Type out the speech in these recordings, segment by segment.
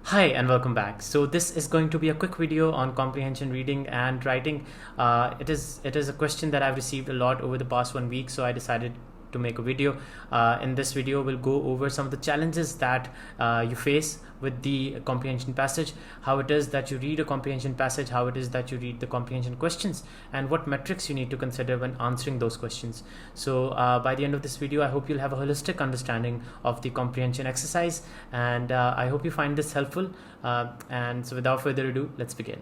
Hi and welcome back. So this is going to be a quick video on comprehension reading and writing. It is a question that I've received a lot over the past 1 week, so I decided to make a video. In this video, we'll go over some of the challenges that you face with the comprehension passage, how it is that you read a comprehension passage, how it is that you read the comprehension questions, and what metrics you need to consider when answering those questions. So by the end of this video, I hope you'll have a holistic understanding of the comprehension exercise, and I hope you find this helpful. And so without further ado, let's begin.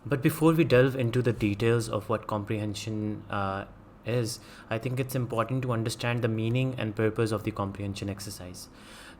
But before we delve into the details of what comprehension is, I think it's important to understand the meaning and purpose of the comprehension exercise.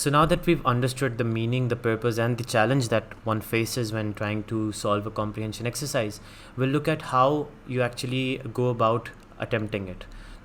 So now that we've understood the meaning, the purpose and the challenge that one faces when trying to solve a comprehension exercise, we'll look at how you actually go about attempting it.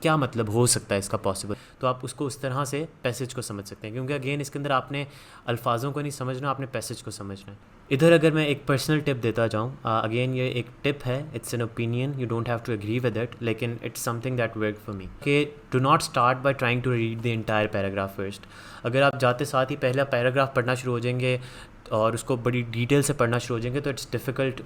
کیا مطلب ہو سکتا ہے اس کا possible, تو آپ اس کو اس طرح سے پیسج کو سمجھ سکتے ہیں، کیونکہ اگین اس کے اندر آپ نے الفاظوں کو نہیں سمجھنا، آپ نے پیسج کو سمجھنا ہے۔ ادھر اگر میں ایک پرسنل ٹپ دیتا جاؤں، اگین یہ ایک ٹپ ہے، it's an opinion, you don't have to agree with it, لیکن it's something that work for me, کہ do not start by trying to read the entire paragraph first. اگر آپ جاتے ساتھ ہی پہلا پیراگراف پڑھنا شروع ہو جائیں گے اور اس کو بڑی ڈیٹیل سے پڑھنا شروع ہو جائیں گے تو اٹس ڈیفیکلٹ،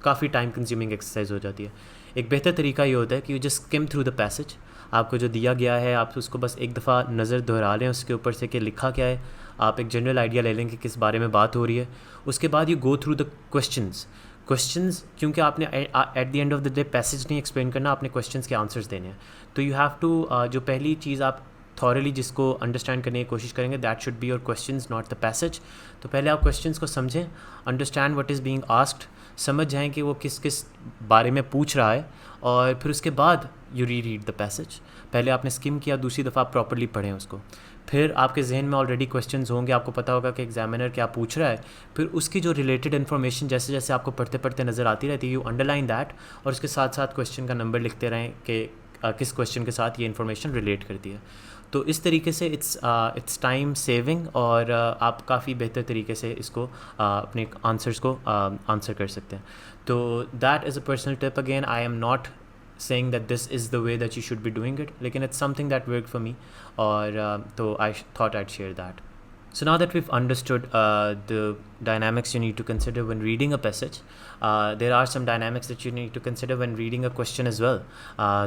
کافی ٹائم کنزیومنگ ایکسرسائز ہو جاتی ہے۔ ایک بہتر طریقہ یہ ہوتا ہے کہ you just skim through the passage, آپ کو جو دیا گیا ہے آپ اس کو بس ایک دفعہ نظر دہرا لیں اس کے اوپر سے کہ لکھا کیا ہے، آپ ایک جنرل آئیڈیا لے لیں کہ کس بارے میں بات ہو رہی ہے۔ اس کے بعد you go through the questions, کیونکہ آپ نے at the end of the day passage نہیں ایکسپلین کرنا، آپ نے کوشچنز کے آنسرز دینے ہیں، تو یو ہیو ٹو جو پہلی چیز آپ تھورلی جس کو انڈرسٹینڈ کرنے کی کوشش کریں گے، that should be your questions not the passage. تو پہلے آپ کوشچنز کو سمجھیں، understand what is being asked, سمجھ جائیں کہ وہ کس کس بارے میں پوچھ رہا ہے، اور پھر اس کے بعد یو ریڈ دا پیسج۔ پہلے آپ نے اسکم کیا، دوسری دفعہ آپ پراپرلی پڑھیں اس کو، پھر آپ کے ذہن میں آلریڈی کویسچنز ہوں گے، آپ کو پتہ ہوگا کہ ایگزامینر کیا پوچھ رہا ہے، پھر اس کی جو ریلیٹڈ انفارمیشن جیسے جیسے آپ کو پڑھتے پڑھتے نظر آتی رہتی ہے، یو انڈر لائن دیٹ، اور اس کے ساتھ ساتھ کویسچن کا نمبر لکھتے رہیں کہ کس کویسچن کے ساتھ یہ انفارمیشن ریلیٹ کرتی ہے۔ تو اس طریقے سے اٹس ٹائم سیونگ، اور آپ کافی بہتر طریقے سے اس کو اپنے آنسرس کو آنسر کر سکتے ہیں۔ تو that is a personal tip, again I am not saying that this is the way that you should be doing it, لیکن it's something that worked for me، اور تو I thought I'd share that. So now that we've understood the dynamics you need to consider when reading a passage, there are some dynamics that you need to consider when reading a question as well.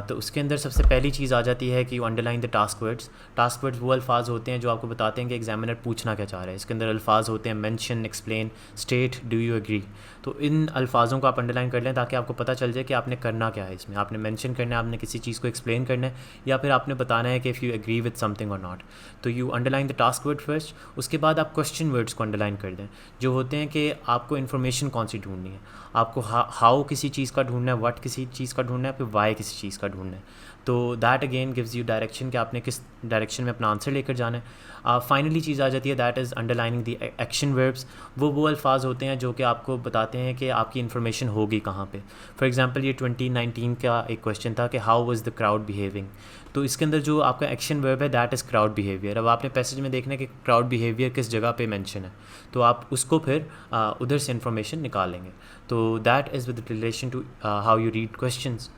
تو اس کے اندر سب سے پہلی چیز آ جاتی ہے کہ you underline the task words. task words وہ الفاظ ہوتے ہیں جو آپ کو بتاتے ہیں کہ ایگزامینر پوچھنا کیا چاہ رہا ہے۔ اس کے اندر الفاظ ہوتے ہیں mention, explain, state, do you agree. تو ان الفاظوں کو آپ انڈرلائن کر لیں تاکہ آپ کو پتہ چل جائے کہ آپ نے کرنا کیا ہے، اس میں آپ نے مینشن کرنا ہے، آپ نے کسی چیز کو ایکسپلین کرنا ہے، یا پھر آپ نے بتانا ہے کہ if you agree with something or not. تو you underline the task word first، اس کے بعد آپ کویسچن ورڈس کو انڈرلائن کر دیں، جو ہوتے ہیں کہ آپ کو انفارمیشن کون سی ڈھونڈنی ہے، آپ کو ہاؤ کسی چیز کا ڈھونڈنا ہے، وٹ کسی چیز کا ڈھونڈنا ہے، پھر وائی کسی چیز کا ڈھونڈنا ہے۔ تو that again gives you direction کہ آپ نے کس ڈائریکشن میں اپنا آنسر لے کر جانا ہے۔ فائنلی چیز آ جاتی ہے that is underlining the action verbs, وہ الفاظ ہوتے ہیں جو کہ آپ کو بتاتے ہیں کہ آپ کی انفارمیشن ہوگی کہاں پہ۔ فار ایگزامپل یہ 2019 کا ایک کویشچن تھا کہ how was the crowd behaving, تو اس کے اندر جو آپ کا ایکشن ورب ہے دیٹ از کراؤڈ بیہیویئر۔ اب آپ نے پیسج میں دیکھنا ہے کہ کراؤڈ بیہیویئر کس جگہ پہ مینشن ہے، تو آپ اس کو پھر ادھر سے انفارمیشن نکال لیں گے۔ تو that is with relation to how you read questions.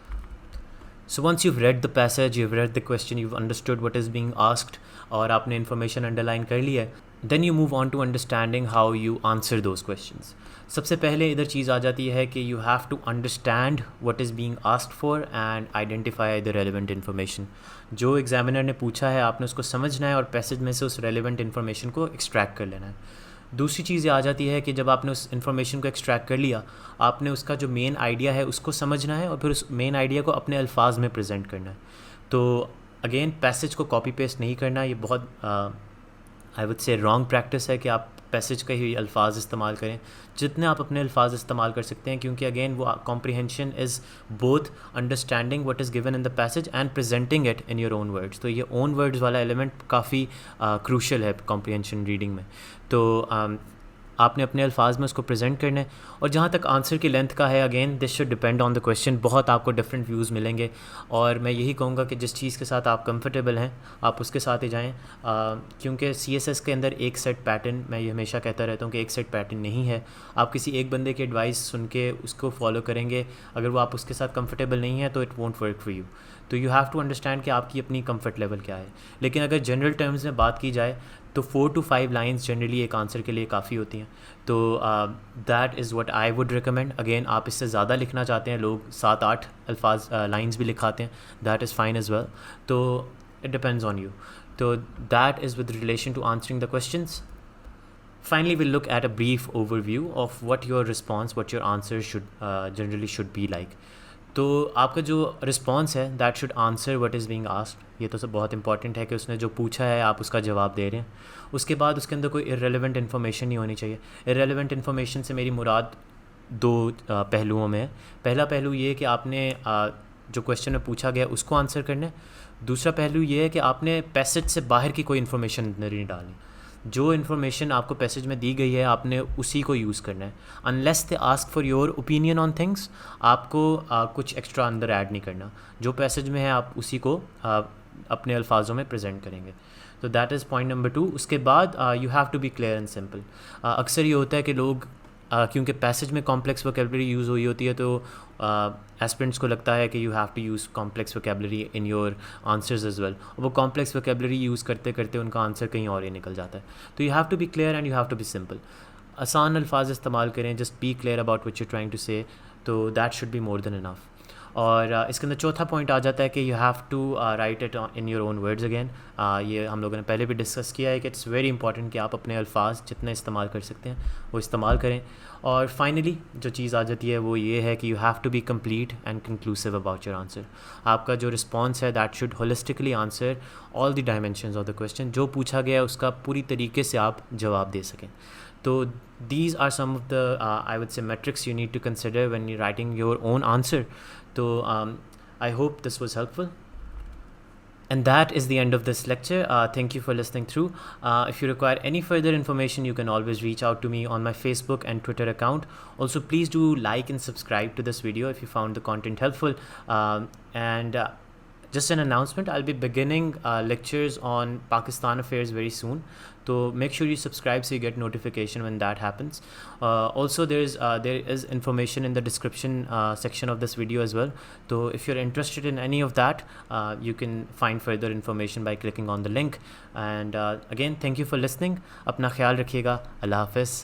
So once you've read the passage, you've read the question, you've understood what is being asked, اور آپ نے انفارمیشن انڈرلائن کر لی ہے، then you move on to understanding how you answer those questions. سب سے پہلے ادھر چیز آ جاتی ہے کہ you have to understand what is being asked for and identify the relevant information. جو ایگزامینر نے پوچھا ہے آپ نے اس کو سمجھنا ہے اور پیسج میں سے اس ریلیونٹ انفارمیشن کو ایکسٹریکٹ کر لینا ہے۔ دوسری چیز یہ آ جاتی ہے کہ جب آپ نے اس انفارمیشن کو ایکسٹریکٹ کر لیا، آپ نے اس کا جو مین آئیڈیا ہے اس کو سمجھنا ہے اور پھر اس مین آئیڈیا کو اپنے الفاظ میں پریزنٹ کرنا ہے۔ تو اگین پیسج کو کاپی پیسٹ نہیں کرنا، یہ بہت آئی وڈ سے رانگ پریکٹس ہے کہ آپ پیسج کے ہی الفاظ استعمال کریں، جتنے آپ اپنے الفاظ استعمال کر سکتے ہیں، کیونکہ اگین وہ comprehension is both understanding what is given in the passage and presenting it in your own words. تو یہ اون ورڈز والا ایلیمنٹ کافی کروشل ہے کمپریہنشن ریڈنگ میں۔ تو آپ نے اپنے الفاظ میں اس کو پریزنٹ کرنا ہے۔ اور جہاں تک آنسر کی لینتھ کا ہے، again this should depend on the question, بہت آپ کو ڈفرینٹ ویوز ملیں گے، اور میں یہی کہوں گا کہ جس چیز کے ساتھ آپ کمفرٹیبل ہیں آپ اس کے ساتھ ہی جائیں، کیونکہ سی ایس ایس کے اندر ایک سیٹ پیٹرن، میں یہ ہمیشہ کہتا رہتا ہوں کہ ایک سیٹ پیٹرن نہیں ہے۔ آپ کسی ایک بندے کی ایڈوائس سن کے اس کو فالو کریں گے، اگر وہ آپ اس کے ساتھ کمفرٹیبل نہیں ہے تو it won't work for you. تو یو ہیو ٹو انڈرسٹینڈ کہ آپ کی اپنی کمفرٹ لیول کیا ہے۔ لیکن اگر جنرل ٹرمز میں بات کی جائے تو 4 to 5 لائنس جنرلی ایک آنسر کے لیے کافی ہوتی ہیں۔ تو that is what I would recommend. Again آپ اس سے زیادہ لکھنا چاہتے ہیں، لوگ 7-8 الفاظ لائنس بھی لکھاتے ہیں، that is fine as well. تو اٹ ڈپینڈز آن یو۔ تو that is with relation to answering the questions. Finally, we'll look at a brief overview of what your response, what your answer generally should be like. تو آپ کا جو response ہے that should answer what is being asked. یہ تو سب بہت important ہے کہ اس نے جو پوچھا ہے آپ اس کا جواب دے رہے ہیں۔ اس کے بعد اس کے اندر کوئی ارریلیونٹ انفارمیشن نہیں ہونی چاہیے۔ ارریلیونٹ انفارمیشن سے میری مراد 2 پہلوؤں میں ہے۔ پہلا پہلو یہ ہے کہ آپ نے جو کویشچن میں پوچھا گیا اس کو آنسر کرنا ہے۔ دوسرا پہلو یہ ہے کہ آپ نے پیسج سے باہر کی کوئی انفارمیشن نہیں ڈالنی۔ جو انفارمیشن آپ کو پیسج میں دی گئی ہے آپ نے اسی کو یوز کرنا ہے. Unless they ask for your opinion on things, آپ کو کچھ ایکسٹرا اندر ایڈ نہیں کرنا. جو پیسج میں ہے آپ اسی کو اپنے الفاظوں میں پریزنٹ کریں گے. تو دیٹ از پوائنٹ نمبر 2. اس کے بعد you have to be clear and simple. اکثر یہ ہوتا ہے کہ لوگ کیونکہ پیسج میں کمپلیکس ووکیبلری یوز ہوئی ہوتی ہے تو ایسپرنٹس کو لگتا ہے کہ you have to use complex vocabulary in your answers as well. وہ کمپلیکس ووکیبلری یوز کرتے کرتے ان کا آنسر کہیں اور ہی نکل جاتا ہے. تو you have to be clear and you have to be simple. آسان الفاظ استعمال کریں, just be clear about what you trying to say, تو that should be more than enough. اور اس کے اندر چوتھا پوائنٹ آ جاتا ہے کہ you have to write it in your own words again. یہ ہم لوگوں نے پہلے بھی ڈسکس کیا ہے کہ اٹس ویری امپورٹنٹ کہ آپ اپنے الفاظ جتنے استعمال کر سکتے ہیں وہ استعمال کریں. اور فائنلی جو چیز آ جاتی ہے وہ یہ ہے کہ you have to be complete and conclusive about your answer. آپ کا جو رسپانس ہے that should holistically answer all the dimensions of the question. جو پوچھا گیا ہے اس کا پوری طریقے سے آپ جواب دے سکیں. تو these are some of the I would say metrics you need to consider when you writing your own answer. تو I hope this was helpful. And that is the end of this lecture. Thank you for listening through. If you require any further information, you can always reach out to me on my Facebook and Twitter account. Also, please do like and subscribe to this video if you found the content helpful. And just an announcement, I'll be beginning lectures on Pakistan affairs very soon. So make sure you subscribe so you get notification when that happens. Also there is information in the description section of this video as well. So if you're interested in any of that, you can find further information by clicking on the link. And again, thank you for listening. Apna khayal rakhiyega. Allah Hafiz.